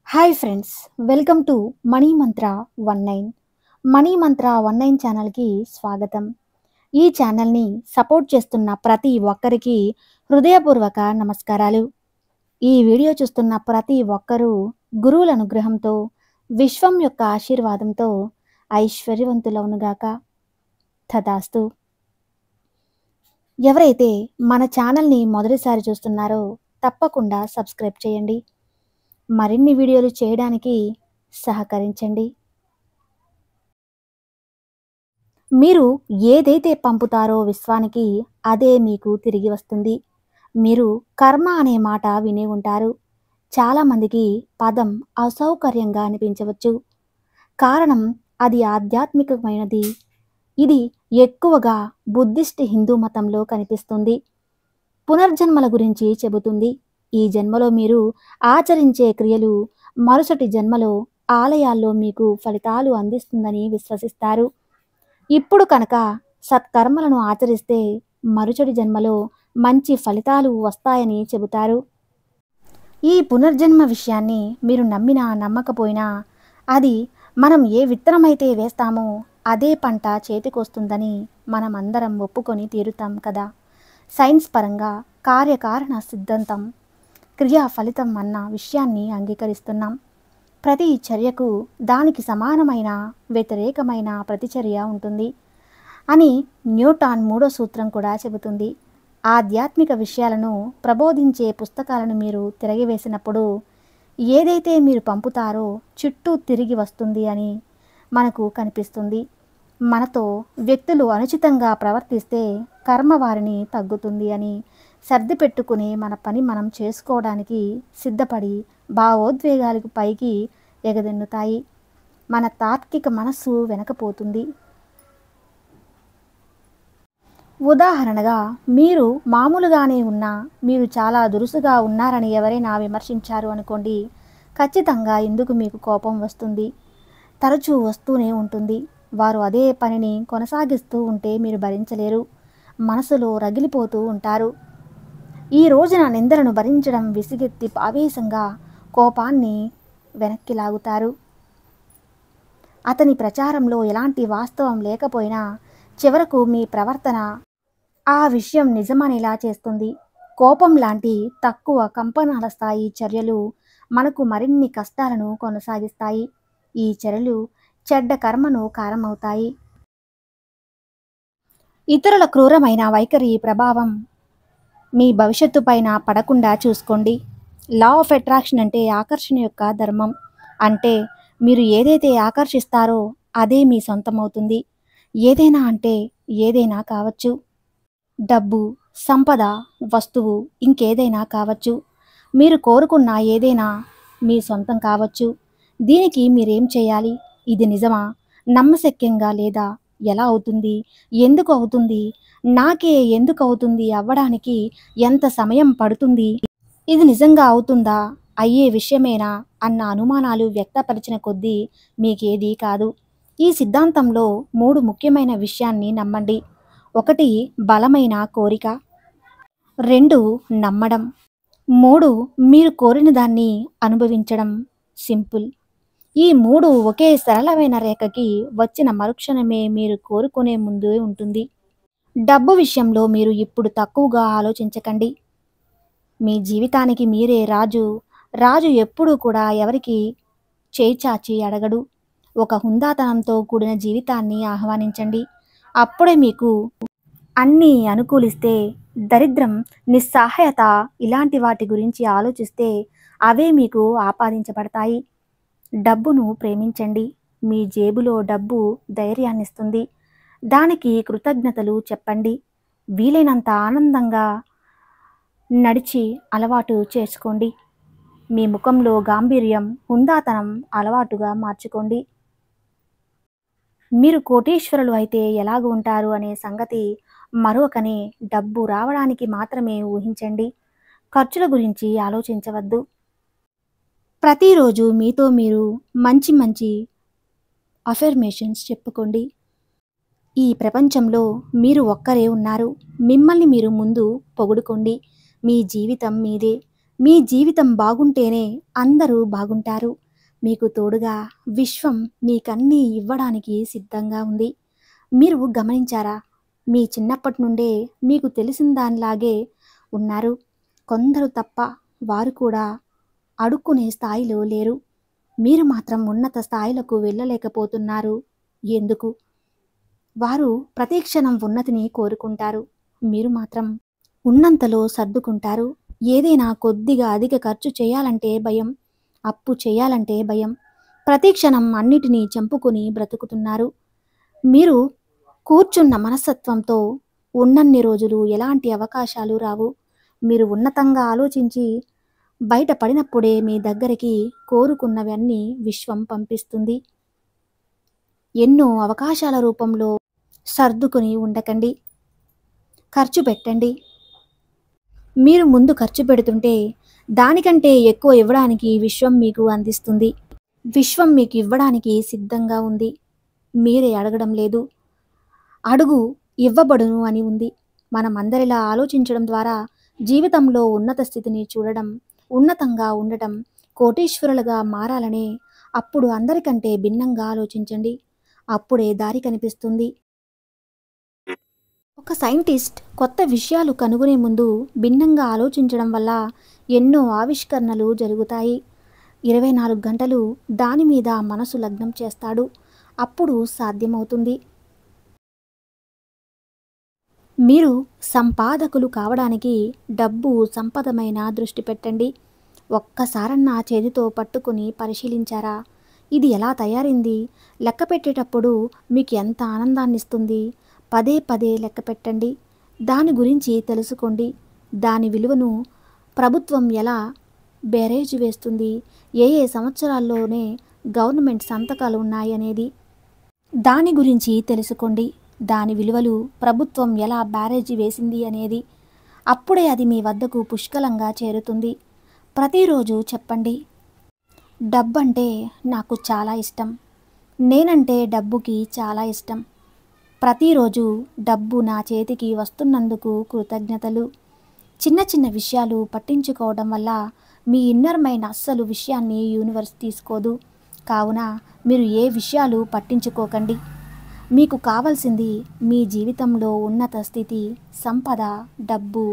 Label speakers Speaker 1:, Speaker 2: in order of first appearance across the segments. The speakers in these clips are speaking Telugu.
Speaker 1: Hi friends, welcome to money Mantra 19. Money మంత్ర 19 ఛానల్కి స్వాగతం. ఈ ఛానల్ని సపోర్ట్ చేస్తున్న ప్రతి ఒక్కరికి హృదయపూర్వక నమస్కారాలు. ఈ వీడియో చూస్తున్న ప్రతి ఒక్కరూ గురువుల అనుగ్రహంతో, విశ్వం యొక్క ఆశీర్వాదంతో ఐశ్వర్యవంతులవునుగాక. తదాస్తు. ఎవరైతే మన ఛానల్ని మొదటిసారి చూస్తున్నారో తప్పకుండా సబ్స్క్రైబ్ చేయండి. మరిన్ని వీడియోలు చేయడానికి సహకరించండి. మీరు ఏదైతే పంపుతారో విశ్వానికి అదే మీకు తిరిగి వస్తుంది. మీరు కర్మ అనే మాట వినే ఉంటారు. చాలామందికి పదం అసౌకర్యంగా అనిపించవచ్చు. కారణం అది ఆధ్యాత్మికమైనది. ఇది ఎక్కువగా బుద్ధిస్ట్ హిందూ మతంలో కనిపిస్తుంది. పునర్జన్మల గురించి చెబుతుంది. ఈ జన్మలో మీరు ఆచరించే క్రియలు మరుసటి జన్మలో ఆలయాల్లో మీకు ఫలితాలు అందిస్తుందని విశ్వసిస్తారు. ఇప్పుడు కనుక సత్కర్మలను ఆచరిస్తే మరుసటి జన్మలో మంచి ఫలితాలు వస్తాయని చెబుతారు. ఈ పునర్జన్మ విషయాన్ని మీరు నమ్మినా నమ్మకపోయినా అది మనం ఏ విత్తనమైతే వేస్తామో అదే పంట చేతికొస్తుందని మనం అందరం ఒప్పుకొని తీరుతాం కదా. సైన్స్ పరంగా కార్యకారణ సిద్ధాంతం క్రియా ఫలితం అన్న విషయాన్ని అంగీకరిస్తున్నాం. ప్రతి చర్యకు దానికి సమానమైన వ్యతిరేకమైన ప్రతిచర్య ఉంటుంది అని న్యూటాన్ 3వ సూత్రం కూడా చెబుతుంది. ఆధ్యాత్మిక విషయాలను ప్రబోధించే పుస్తకాలను మీరు తిరగివేసినప్పుడు ఏదైతే మీరు పంపుతారో చుట్టూ తిరిగి వస్తుంది అని మనకు కనిపిస్తుంది. మనతో వ్యక్తులు అనుచితంగా ప్రవర్తిస్తే కర్మ వారిని తగ్గుతుంది అని సర్దిపెట్టుకుని మన పని మనం చేసుకోవడానికి సిద్ధపడి భావోద్వేగాలకు పైకి ఎగదెన్నుతాయి. మన తార్కిక మనస్సు వెనకపోతుంది. ఉదాహరణగా, మీరు మామూలుగానే ఉన్నా మీరు చాలా దురుసుగా ఉన్నారని ఎవరైనా విమర్శించారు అనుకోండి, ఖచ్చితంగా ఎందుకు మీకు కోపం వస్తుంది. తరచూ వస్తూనే ఉంటుంది. వారు అదే పనిని కొనసాగిస్తూ ఉంటే మీరు భరించలేరు. మనసులో రగిలిపోతూ ఉంటారు. ఈ రోజున నిందలను భరించడం విసిగెత్తి ఆవేశంగా కోపాన్ని వెనక్కి లాగుతారు. అతని ప్రచారంలో ఎలాంటి వాస్తవం లేకపోయినా చివరకు మీ ప్రవర్తన ఆ విషయం నిజమనేలా చేస్తుంది. కోపం లాంటి తక్కువ కంపనాల స్థాయి చర్యలు మనకు మరిన్ని కష్టాలను కొనసాగిస్తాయి. ఈ చర్యలు చెడ్డ కర్మను కారణమవుతాయి. ఇతరుల క్రూరమైన వైఖరి ప్రభావం మీ భవిష్యత్తు పైన పడకుండా చూసుకోండి. లా ఆఫ్ అట్రాక్షన్ అంటే ఆకర్షణ యొక్క ధర్మం. అంటే మీరు ఏదైతే ఆకర్షిస్తారో అదే మీ సొంతమవుతుంది. ఏదైనా అంటే ఏదైనా కావచ్చు. డబ్బు, సంపద, వస్తువు, ఇంకేదైనా కావచ్చు. మీరు కోరుకున్న ఏదైనా మీ సొంతం కావచ్చు. దీనికి మీరేం చేయాలి? ఇది నిజమా? నమ్మశక్యంగా లేదా? ఎలా అవుతుంది? ఎందుకు అవుతుంది? నాకే ఎందుకు అవుతుంది? అవ్వడానికి ఎంత సమయం పడుతుంది? ఇది నిజంగా అవుతుందా? అయ్యే విషయమేనా అన్న అనుమానాలు వ్యక్తపరిచిన కొద్దీ మీకేదీ కాదు. ఈ సిద్ధాంతంలో 3 ముఖ్యమైన విషయాన్ని నమ్మండి. 1 బలమైన కోరిక, 2 నమ్మడం, 3 మీరు కోరిన దాన్ని అనుభవించడం. సింపుల్. ఈ 3 ఒకే సరళమైన రేఖకి వచ్చిన మరుక్షణమే మీరు కోరుకునే ముందే ఉంటుంది. డబ్బు విషయంలో మీరు ఇప్పుడు తక్కువగా ఆలోచించకండి. మీ జీవితానికి మీరే రాజు. రాజు ఎప్పుడూ కూడా ఎవరికి చేయిచాచి అడగడు. ఒక హుందాతనంతో కూడిన జీవితాన్ని ఆహ్వానించండి. అప్పుడే మీకు అన్నీ అనుకూలిస్తే. దరిద్రం, నిస్సహాయత ఇలాంటి వాటి గురించి ఆలోచిస్తే అవే మీకు ఆపాదించబడతాయి. డబ్బును ప్రేమించండి. మీ జేబులో డబ్బు ధైర్యాన్నిస్తుంది. దానికి కృతజ్ఞతలు చెప్పండి. వీలైనంత ఆనందంగా నడిచి అలవాటు చేసుకోండి. మీ ముఖంలో గాంభీర్యం, హుందాతనం అలవాటుగా మార్చుకోండి. మీరు కోటీశ్వరులు అయితే ఎలాగ ఉంటారు అనే సంగతి మరొకనే. డబ్బు రావడానికి మాత్రమే ఊహించండి. ఖర్చుల గురించి ఆలోచించవద్దు. ప్రతిరోజు మీతో మీరు మంచి మంచి అఫర్మేషన్స్ చెప్పుకోండి. ఈ ప్రపంచంలో మీరు ఒక్కరే ఉన్నారు. మిమ్మల్ని మీరు ముందు పొగుడుకోండి. మీ జీవితం మీదే. మీ జీవితం బాగుంటేనే అందరూ బాగుంటారు. మీకు తోడుగా విశ్వం మీకన్నీ ఇవ్వడానికి సిద్ధంగా ఉంది. మీరు గమనించారా? మీ చిన్నప్పటి నుండే మీకు తెలిసిన దానిలాగే ఉన్నారు. కొందరు తప్ప వారు కూడా అడుక్కునే స్థాయిలో లేరు. మీరు మాత్రం ఉన్నత స్థాయిలకు వెళ్ళలేకపోతున్నారు. ఎందుకు? వారు ప్రతి క్షణం ఉన్నతిని కోరుకుంటారు. మీరు మాత్రం ఉన్నంతలో సర్దుకుంటారు. ఏదైనా కొద్దిగా అధిక ఖర్చు చేయాలంటే భయం, అప్పు చేయాలంటే భయం. ప్రతి క్షణం అన్నిటినీ చంపుకొని బ్రతుకుతున్నారు. మీరు కూర్చున్న మనస్తత్వంతో ఉన్నన్ని రోజులు ఎలాంటి అవకాశాలు రావు. మీరు ఉన్నతంగా ఆలోచించి బయటపడినప్పుడే మీ దగ్గరికి కోరుకున్నవన్నీ విశ్వం పంపిస్తుంది. ఎన్నో అవకాశాల రూపంలో సర్దుకుని ఉండకండి. ఖర్చు పెట్టండి. మీరు ముందు ఖర్చు పెడుతుంటే దానికంటే ఎక్కువ ఇవ్వడానికి విశ్వం మీకు అందిస్తుంది. విశ్వం మీకు ఇవ్వడానికి సిద్ధంగా ఉంది. మీరే అడగడం లేదు. అడుగు ఇవ్వబడును అని ఉంది. మనం అందరిలా ఆలోచించడం ద్వారా జీవితంలో ఉన్నత స్థితిని చూడడం, ఉన్నతంగా ఉండటం, కోటీశ్వరులుగా మారాలనే. అప్పుడు అందరికంటే భిన్నంగా ఆలోచించండి. అప్పుడే దారి కనిపిస్తుంది. ఒక సైంటిస్ట్ కొత్త విషయాలు కనుగొనే ముందు భిన్నంగా ఆలోచించడం వల్ల ఎన్నో ఆవిష్కరణలు జరుగుతాయి. 24 గంటలు దాని మీద మనసు లగ్నం చేస్తాడు. అప్పుడు సాధ్యమవుతుంది. మీరు సంపాదకులు కావడానికి డబ్బు సంపదమైన దృష్టి పెట్టండి. ఒక్కసారన్నా చేతితో పట్టుకుని పరిశీలించారా? ఇది ఎలా తయారైంది? లెక్క పెట్టేటప్పుడు మీకు ఎంత ఆనందాన్నిస్తుంది? పదే పదే లెక్క పెట్టండి. దాని గురించి తెలుసుకోండి. దాని విలువను ప్రభుత్వం ఎలా బేరేజ్ వేస్తుంది? ఏ ఏ సంవత్సరాల్లోనే గవర్నమెంట్ సంతకాలు ఉన్నాయనేది దాని గురించి తెలుసుకోండి. దాని విలువలు ప్రభుత్వం ఎలా బ్యారేజీ వేసింది అనేది. అప్పుడే అది మీ వద్దకు పుష్కలంగా చేరుతుంది. ప్రతిరోజు చెప్పండి, డబ్బంటే నాకు చాలా ఇష్టం. నేనంటే డబ్బుకి చాలా ఇష్టం. ప్రతిరోజు డబ్బు నా చేతికి వస్తున్నందుకు కృతజ్ఞతలు. చిన్న చిన్న విషయాలు పట్టించుకోవడం వల్ల మీ ఇన్నర్ మైండ్ అస్సలు విషయాన్ని యూనివర్స్ తీసుకోదు. కావున మీరు ఏ విషయాలు పట్టించుకోకండి. మీకు కావాల్సింది మీ జీవితంలో ఉన్నత స్థితి, సంపద, డబ్బు.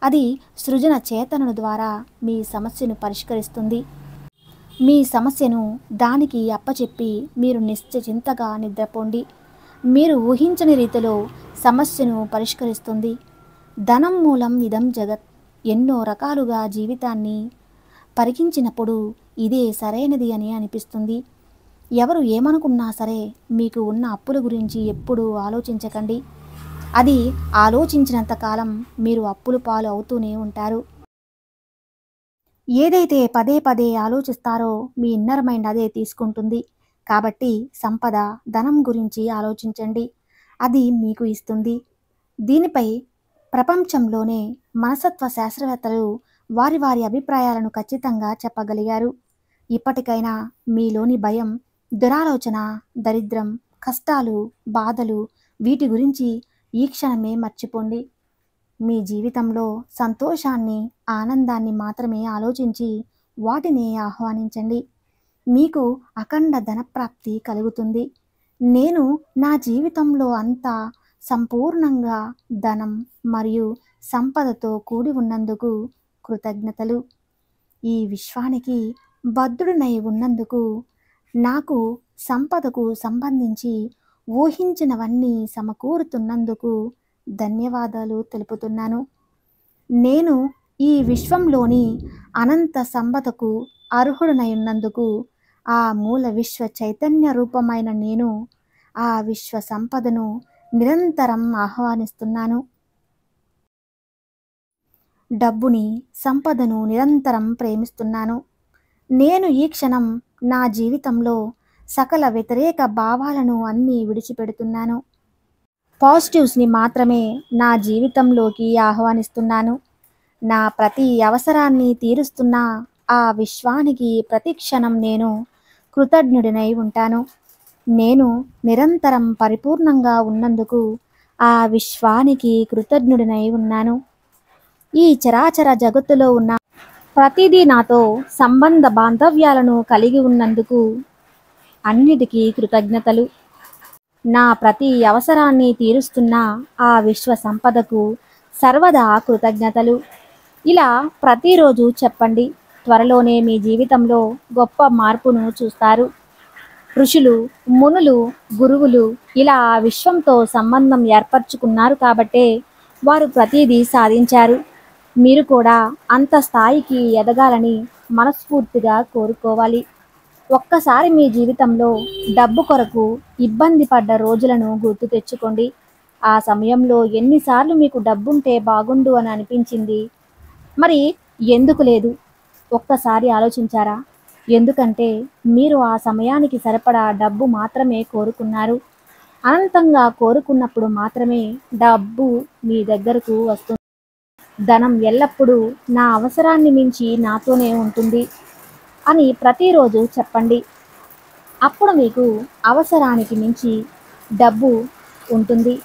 Speaker 1: అది సృజన చేతన ద్వారా మీ సమస్యను పరిష్కరిస్తుంది. మీ సమస్యను దానికి అప్పచెప్పి మీరు నిశ్చింతగా నిద్రపోండి. మీరు ఊహించని రీతిలో సమస్యను పరిష్కరిస్తుంది. ధనం మూలం ఇదం జగత్. ఎన్నో రకాలుగా జీవితాన్ని పరికించినప్పుడు ఇదే సరైనది అని అనిపిస్తుంది. ఎవరు ఏమనుకున్నా సరే మీకు ఉన్న అప్పుల గురించి ఎప్పుడూ ఆలోచించకండి. అది ఆలోచించినంత కాలం మీరు అప్పుల పాలు అవుతూనే ఉంటారు. ఏదైతే పదే పదే ఆలోచిస్తారో మీ ఇన్నర్ మైండ్ అదే తీసుకుంటుంది. కాబట్టి సంపద, ధనం గురించి ఆలోచించండి. అది మీకు ఇస్తుంది. దీనిపై ప్రపంచంలోనే మనస్తత్వ శాస్త్రవేత్తలు వారి వారి అభిప్రాయాలను ఖచ్చితంగా చెప్పగలిగారు. ఇప్పటికైనా మీలోని భయం, దురాలోచన, దరిద్రం, కష్టాలు, బాధలు వీటి గురించి ఈ క్షణమే మర్చిపోండి. మీ జీవితంలో సంతోషాన్ని, ఆనందాన్ని మాత్రమే ఆలోచించి వాటిని ఆహ్వానించండి. మీకు అఖండ ధనప్రాప్తి కలుగుతుంది. నేను నా జీవితంలో అంతా సంపూర్ణంగా ధనం మరియు సంపదతో కూడి ఉన్నందుకు కృతజ్ఞతలు. ఈ విశ్వానికి బద్ధుడినై ఉన్నందుకు, నాకు సంపదకు సంబంధించి ఊహించినవన్నీ సమకూరుతున్నందుకు ధన్యవాదాలు తెలుపుతున్నాను. నేను ఈ విశ్వంలోని అనంత సంపదకు అర్హుడనై ఉన్నందుకు, ఆ మూల విశ్వ చైతన్య రూపమైన నేను ఆ విశ్వ సంపదను నిరంతరం ఆహ్వానిస్తున్నాను. డబ్బుని, సంపదను నిరంతరం ప్రేమిస్తున్నాను. నేను ఈ క్షణం నా జీవితంలో సకల వ్యతిరేక భావాలను అన్నీ విడిచిపెడుతున్నాను. పాజిటివ్స్ని మాత్రమే నా జీవితంలోకి ఆహ్వానిస్తున్నాను. నా ప్రతి అవసరాన్ని తీరుస్తున్న ఆ విశ్వానికి ప్రతి క్షణం నేను కృతజ్ఞుడినై ఉంటాను. నేను నిరంతరం పరిపూర్ణంగా ఉన్నందుకు ఆ విశ్వానికి కృతజ్ఞుడినై ఉన్నాను. ఈ చరాచర జగత్తులో ఉన్న ప్రతిదీ నాతో సంబంధ బాంధవ్యాలను కలిగి ఉన్నందుకు అన్నిటికీ కృతజ్ఞతలు. నా ప్రతి అవసరాన్ని తీరుస్తున్న ఆ విశ్వ సంపదకు సర్వదా కృతజ్ఞతలు. ఇలా ప్రతిరోజు చెప్పండి. త్వరలోనే మీ జీవితంలో గొప్ప మార్పును చూస్తారు. ఋషులు, మునులు, గురువులు ఇలా ఆ విశ్వంతో సంబంధం ఏర్పరచుకున్నారు కాబట్టే వారు ప్రతిదీ సాధించారు. మీరు కూడా అంత స్థాయికి ఎదగాలని మనస్ఫూర్తిగా కోరుకోవాలి. ఒక్కసారి మీ జీవితంలో డబ్బు కొరకు ఇబ్బంది పడ్డ రోజులను గుర్తు తెచ్చుకోండి. ఆ సమయంలో ఎన్నిసార్లు మీకు డబ్బుంటే బాగుండు అని అనిపించింది? మరి ఎందుకు లేదు? ఒక్కసారి ఆలోచించారా? ఎందుకంటే మీరు ఆ సమయానికి సరిపడా డబ్బు మాత్రమే కోరుకున్నారు. అనంతంగా కోరుకున్నప్పుడు మాత్రమే డబ్బు మీ దగ్గరకు వస్తుంది. ధనం ఎల్లప్పుడూ నా అవసరాన్ని మించి నాతోనే ఉంటుంది అని ప్రతిరోజు చెప్పండి. అప్పుడు మీకు అవసరానికి మించి డబ్బు ఉంటుంది.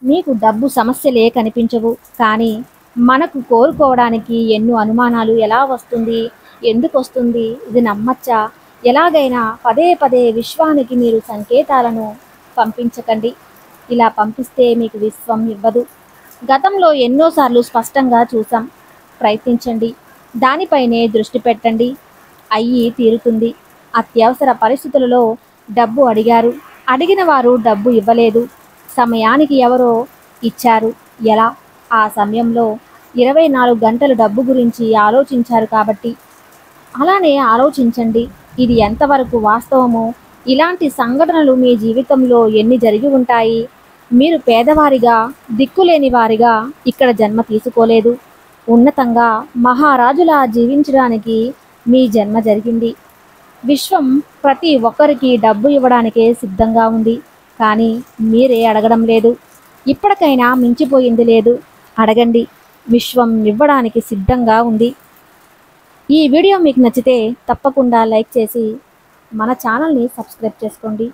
Speaker 1: మీకు డబ్బు సమస్యలే కనిపించవు. కానీ మనకు కోరుకోవడానికి ఎన్నో అనుమానాలు. ఎలా వస్తుంది? ఎందుకు వస్తుంది? ఇది నమ్మచ్చా? ఎలాగైనా పదే పదే విశ్వానికి మీరు సంకేతాలను పంపించకండి. ఇలా పంపిస్తే మీకు విశ్వం ఇవ్వదు. గతంలో ఎన్నోసార్లు స్పష్టంగా చూసాం. ప్రయత్నించండి. దానిపైనే దృష్టి పెట్టండి. అయ్యి తీరుతుంది. అత్యవసర పరిస్థితులలో డబ్బు అడిగారు. అడిగిన వారు డబ్బు ఇవ్వలేదు. సమయానికి ఎవరో ఇచ్చారు. ఎలా? ఆ సమయంలో 24 గంటలు డబ్బు గురించి ఆలోచించారు కాబట్టి. అలానే ఆలోచించండి. ఇది ఎంతవరకు వాస్తవమో. ఇలాంటి సంఘటనలు మీ జీవితంలో ఎన్ని జరిగి ఉంటాయి? మీరు పేదవారిగా, దిక్కులేని వారిగా ఇక్కడ జన్మ తీసుకోలేదు. ఉన్నతంగా మహారాజులా జీవించడానికి మీ జన్మ జరిగింది. విశ్వం ప్రతి ఒక్కరికి డబ్బు ఇవ్వడానికే సిద్ధంగా ఉంది. కానీ మీరే అడగడం లేదు. ఇప్పటికైనా మించిపోయింది లేదు. అడగండి. విశ్వం ఇవ్వడానికి సిద్ధంగా ఉంది. ఈ వీడియో మీకు నచ్చితే తప్పకుండా లైక్ చేసి మన ఛానల్ని సబ్స్క్రైబ్ చేసుకోండి.